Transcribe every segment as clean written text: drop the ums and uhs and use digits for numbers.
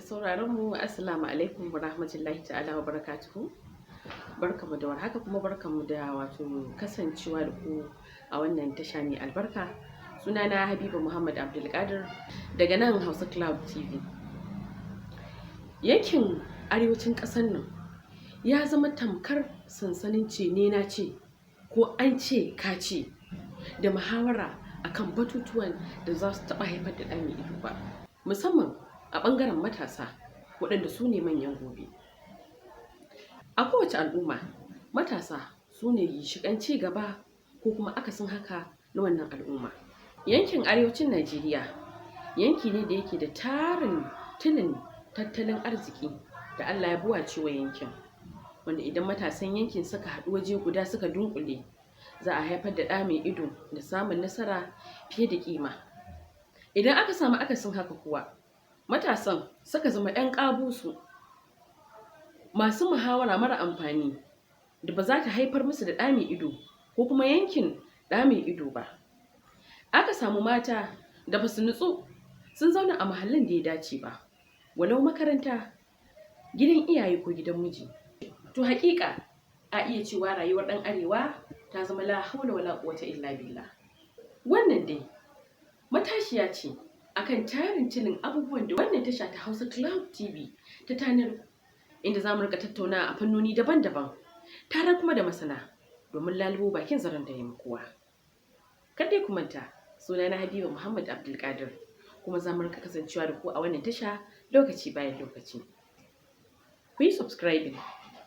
sauraron mu assalamu alaikum wa rahmatullahi ta'ala wa barakatuhu. Barkamu da warhaka kuma barkamu da kasancewa da ku a wannan tasha mai albarka. Sunana Habiba Muhammad Abdulkadir daga nan Hausa Cloud TV. Yankin arewacin ƙasar nan ya zama tamkar sansanin ce ne na ce ko an ce ka ce da muhawara akan batutuwan da za su taɓa haifar da ɗan ido ba, musamman a ɓangaren matasa waɗanda su ne manyan gobe. A kowace al'umma matasa su ne ginshiƙan ci gaba ko kuma akasin haka na wannan al'umma. Yankin arewacin Najeriya yanki ne da yake da tarin tilin tattalin arziki da Allah ya buwace wa yankin, wanda idan matasan yankin suka haɗu waje guda suka dunkule za a haifar da ɗa mai ido da samun nasara fiye da kima. Idan aka samu akasin haka kuwa matasan suka zama 'yan ƙabusu masu muhawara mara amfani da ba za ta haifar musu da ɗa mai ido ko kuma yankin ɗa mai ido ba. Aka samu mata da ba su nutsu sun zauna a mahallin da ya dace ba, walau makaranta, gidan iyaye ko gidan miji. To haƙiƙa a iya cewa rayuwar ɗan arewa ta zama la haula wala quwwata illa billah. Wannan dai matashiya ce akan tarin tilin abubuwan da wannan tasha ta Hausa Cloud TV ta tanar, inda za mu rika tattauna a fannoni daban-daban tare kuma da masana domin lalubo bakin zaren da ya kowa. Kar dai ku manta, sunana Habiba Muhammad Abdulkadir, kuma za mu rika kasancewa da ku a wannan tasha lokaci bayan lokaci. Ku yi subscribing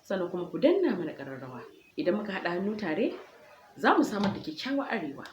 sannan kuma ku danna mana ƙararrawa. Idan muka haɗa hannu tare za mu samar da kyakkyawar arewa.